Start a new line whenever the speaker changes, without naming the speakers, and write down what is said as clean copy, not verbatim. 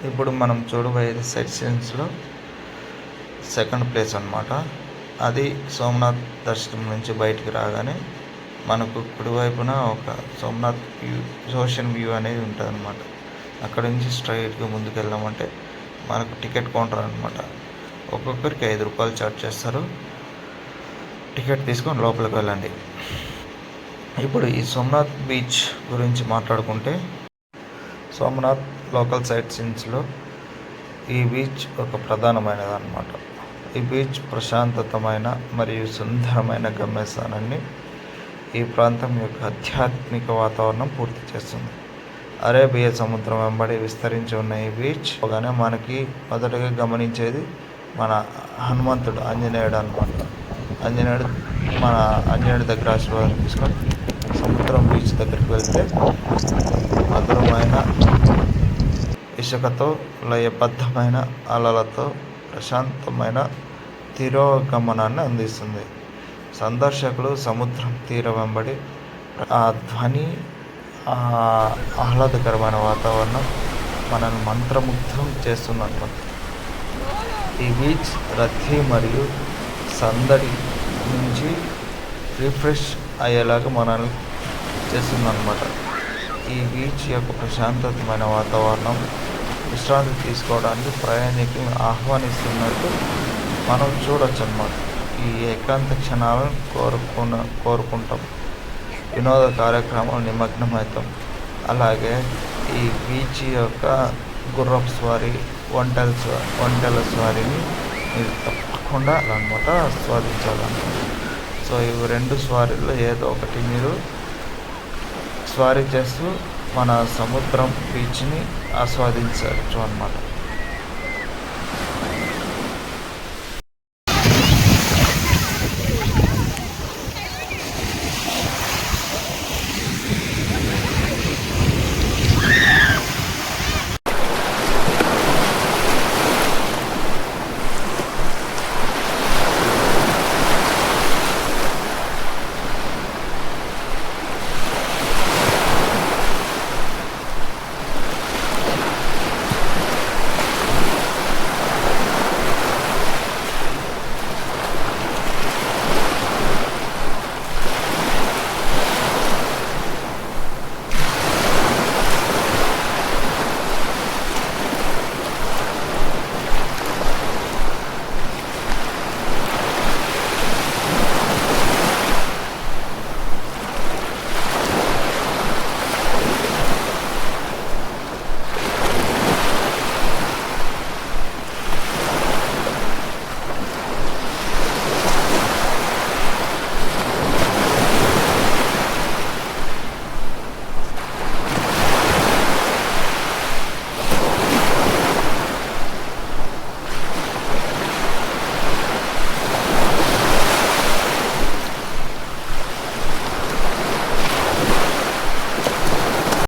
ఇప్పుడు మనం చూడబోయేది సైట్ సీన్స్లో సెకండ్ ప్లేస్ అన్నమాట. అది సోమనాథ్ దర్శనం నుంచి బయటికి రాగానే మనకు కుడివైపున ఒక సోమనాథ్ ఓషన్ వ్యూ అనేది ఉంటుంది అనమాట. అక్కడ నుంచి స్ట్రైట్గా ముందుకు వెళ్ళామంటే మనకు టికెట్ కౌంటర్ అనమాట. ఒక్కొక్కరికి 5 రూపాయలు ఛార్జ్ చేస్తారు. టికెట్ తీసుకొని లోపలికి వెళ్ళండి. ఇప్పుడు ఈ సోమనాథ్ బీచ్ గురించి మాట్లాడుకుంటే, సోమనాథ్ లోకల్ సైట్ సీన్స్లో ఈ బీచ్ ఒక ప్రధానమైనది అన్నమాట. ఈ బీచ్ ప్రశాంతతమైన మరియు సుందరమైన గమ్యస్థానాన్ని ఈ ప్రాంతం యొక్క ఆధ్యాత్మిక వాతావరణం పూర్తి చేస్తుంది. అరేబియా సముద్రం వెంబడి విస్తరించి ఉన్న ఈ బీచ్ పోగానే మనకి మొదటగా గమనించేది మన హనుమంతుడు, ఆంజనేయుడు అనమాట. ఆంజనేయుడి దగ్గర ఆశీర్వాదం తీసుకొని సముద్రం బీచ్ దగ్గరికి వెళ్తే మధురమైన ఇసుకతో లయబద్ధమైన అలలతో ప్రశాంతమైన తిరోగమనాన్ని అందిస్తుంది. సందర్శకులు సముద్రం తీరం వెంబడి ఆ ధ్వని, ఆహ్లాదకరమైన వాతావరణం మనల్ని మంత్రముగ్ధం చేస్తుందన్నమాట. ఈ బీచ్ రద్దీ మరియు సందడి నుంచి రిఫ్రెష్ అయ్యేలాగా మనల్ని చేస్తుందన్నమాట. ఈ బీచ్ యొక్క ప్రశాంతమైన వాతావరణం విశ్రాంతి తీసుకోవడానికి ప్రయాణికులను ఆహ్వానిస్తున్నట్టు మనం చూడొచ్చు అన్నమాట. ఈ ఏకాంత క్షణాలను కోరుకుంటాం, వినోద కార్యక్రమాలు నిమగ్నమవుతాం. అలాగే ఈ బీచ్ యొక్క గుర్రపు స్వారీ, ఒంటెల స్వారీని మీరు తప్పకుండా అనమాట ఆస్వాదించాలన్నమాట. సో ఇవి 2 స్వారీల్లో ఏదో ఒకటి మీరు స్వారీ చేస్తూ మన సముద్రం బీచ్ని ఆస్వాదించవచ్చు అన్నమాట.